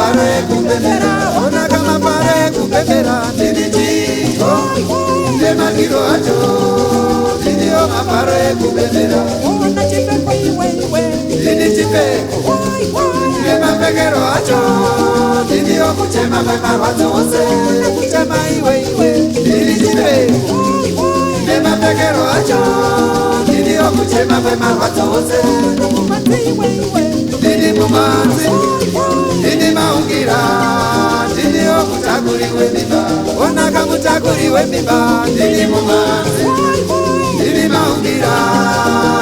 maparo ekupembera, ona kamaparo ekupembera, ndini chiko, nemakiro acho, ndiniyo maparo ekupembera, ona chipeko iwe iwe, ndini chipeko, nemapekero acho, ndiniyo kuchema kwemarwadzo ose, kuchema iwe iwe, ndini chipeko, nemapekero acho, ndiniyo kuchema kwemarwadzo ose, ndini mumanzi, ndini maungira, ndiniyo kutakuriwe mimba, ona kamutakuriwe mimba, ndini mumanzi, ndini maungira,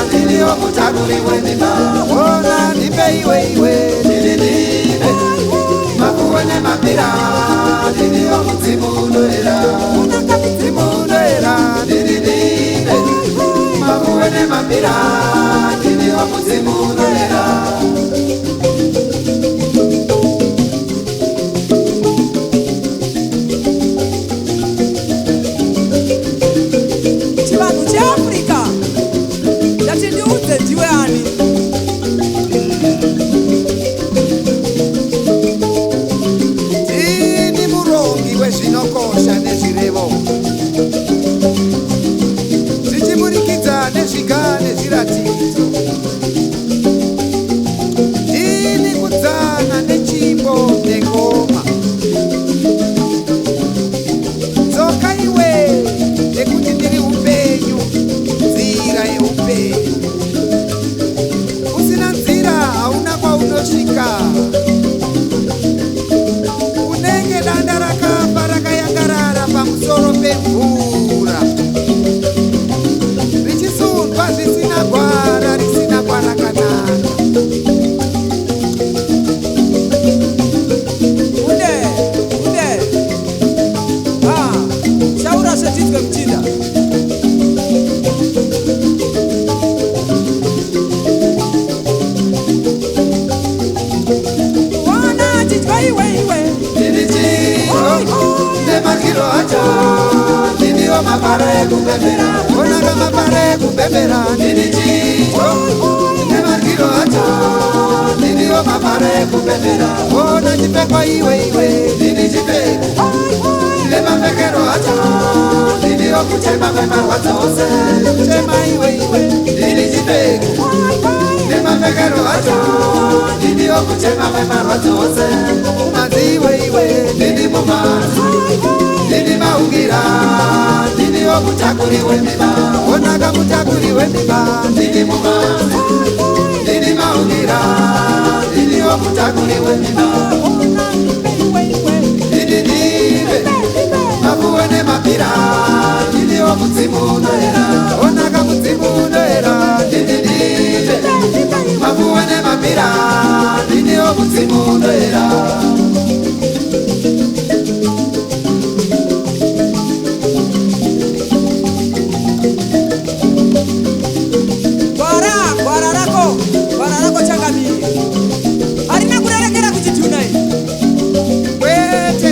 ndiniyo kutakuriwe mimba, ona nipe iwe iwe, ndini nipe, makuone mapira, ndiniyo kuzimu unoera, kuzimu unoera, ndini nipe, makuone mapira, ndiniyo kuzimu unoera. chivanhu cheafrica ndati ndiudze ndiwe ani ndini murongi wezvinokosha nezvirevo zvichimurikidza nezviga nezviratidzo ndini kudzana nechimbo nengoma tsoka iwe nekuti ndiri upenyu nzira yeupenyu usina nzira hauna kwaunosvika unenge danda rakafa rakayangarara pamusoro pemvura richisundwa zvisina gwara risina kwarakanaka unde shaura zvetidwe muchinda wana achidya iwe iwe ndini chiro nemakiro acho ndiniyo maparo ekupembera ona kamaparo ekupembera ndini chiro nemakiro acho ndiniyo maparo ekupembera ona chipeko iwe iwe ndini chipeko nemapekero acho ndiniyo kuchema kwemarwadzo ose kuchema iwe iwe ndini chipeko nemapekero acho ndiniyo kuchema kwemarwadzo ose umanzi iwe iwe ndini mumanzi ndini maungira ndiniyo kutakuriwe mimba ona kamutakuriwe mimba ndini mumanzi ndini maungira ndiniyo kutakuriwe mimba ndini nive makuwe nemapira ndiniyo kudzimu unoera ona kamudzimu unoera ndini nive makuwe nemapira ndiniyo kudzimu unoera gwara rako changamire harina kurerekera kuchituna iyi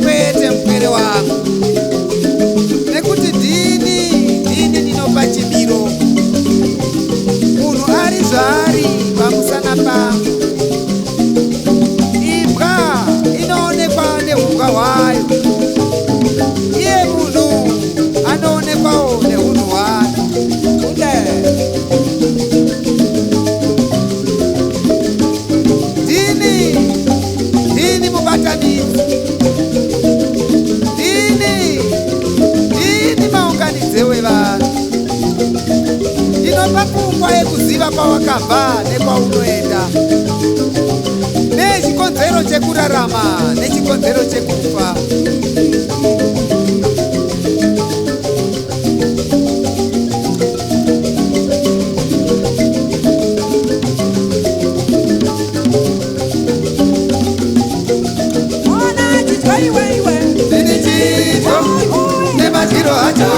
kwete mkwere wangu nekuti dini ndinopa chimiro munhu ari zvari pamusana pangu imbwa inoonekwa neunga hwayo iye munhu anoonekwawo neunhu hwayo dini mubatanidzi dini maunganidze wevanhu ndinopa pfungwa yekuziva kwawakabva nekwaunoenda nechikonzero chekurarama nechikonzero chekufa ndini chito nemachiro acho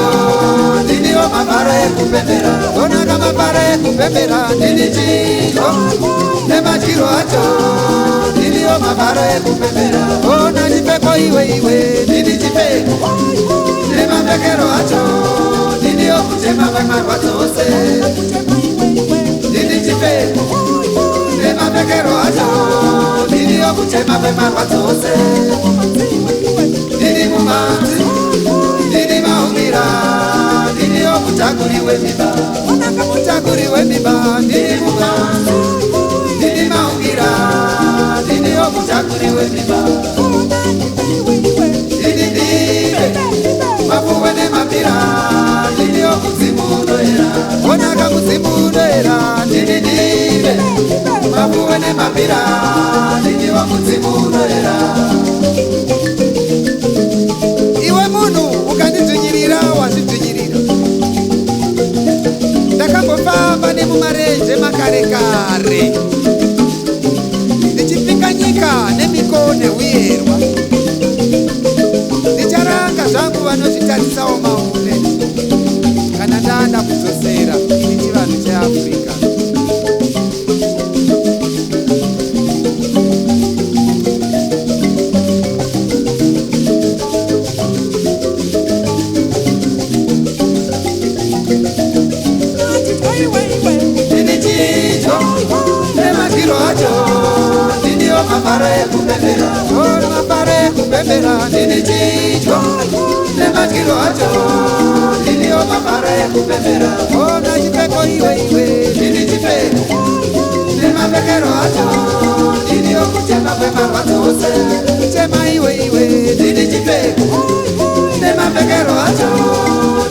ndiniyo maparo ekupembera ona kamaparo ekupembera ndini chito nemachiro acho ndiniyo maparo ekupembera ona chipeko iwe iwe ndini chipeko nemapekero acho ndiniyo kuchema kwemarwadzo ose ndini chipeko nemapekero acho ndiniyo kuchema kwemarwadzo ose. Ndiri mumanzi, ndiri maumira, ndiriyo mutakuri wemimba. Mutakuri wemimba, ndiri mumanzi, ndiri maumira, ndiriyo mutakuri wemimba. Ndiri ndive, mapuwe nemapira, ndiriyo mudzimu unoera. Onaka mudzimu unoera, ndiri ndive, mapuwe nemapira, ndiriyo mudzimu unoera. Iwe munhu ukandidzvinyirira wazvidzvinyirira. Ndakambofamba nemumarenje makare kare, ndichipinga nyika nemiko neuyerwa. Ndicharanga zvangu vanozvitarisawo maune kana ndada kudzosera ini chivanhu cheAfrica. Mafara ekupembera, oh mafara ekupembera, ndini chidyo. Nematiro acho, ndiniyo mafara ekupembera. Oh nachipeko iwe, ndini chipeko. Nemapekero acho, ndiniyo kuchema kwemarwadzo ose. Kuchema iwe, ndini chipeko. Nemapekero acho,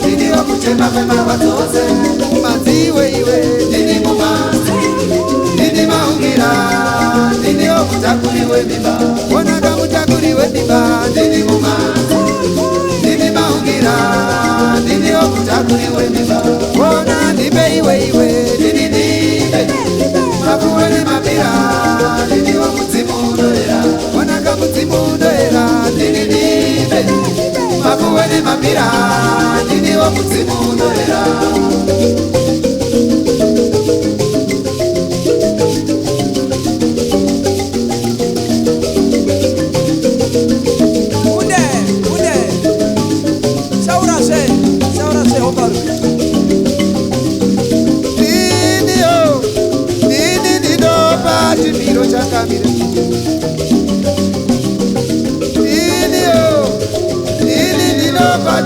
ndiniyo kuchema kwemarwadzo ose. Mumanzi iwe, ndini mumanzi, ndini maungira. Ndiriyo mutakuri wemimba. Onaka mutakuri wemimba, ndiri mumanzi, ndiri maungira, ndiriyo mutakuri wemimba. Ona ndibe iwe, ndiri ndibe, mapuwe nemapira, ndiriyo mudzimu unoera. Onaka mudzimu unoera, ndiri ndibe, mapuwe nemapira, ndiriyo mudzimu unoera.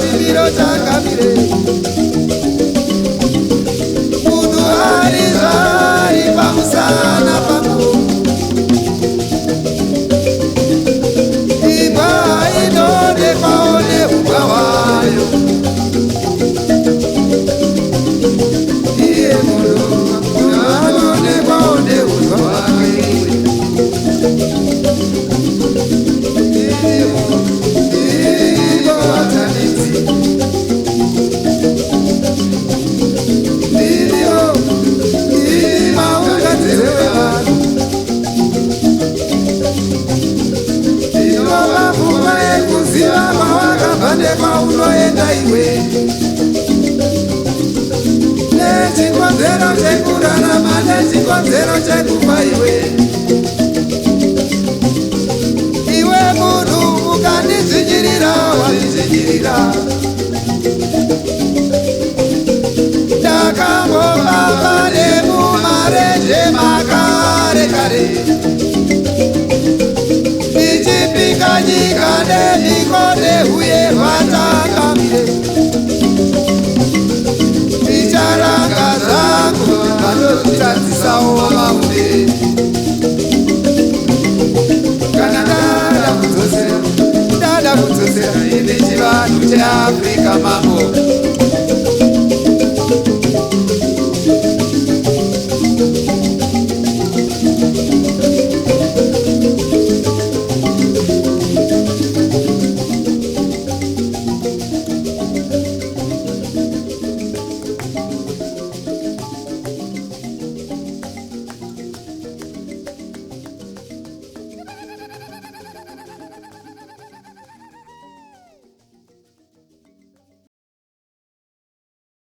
Chimiro chakamire munhu ari zvari pamusana pangu. Imba inonekwawo neumba hwayo. Iye munhu anonekwawo neumba hwake. Unoenda iwe nechikonzero chekurarama nechikonzero chekufa iwe. Iwe munhu ukandidzvinyirira wazvidzvinyirira. Ndakambofamba nemumarenje makare kare, ndichipinga nyika nemiko neuyerwa takamire. Ndicharanga zvangu vanozvitadzisawo maune.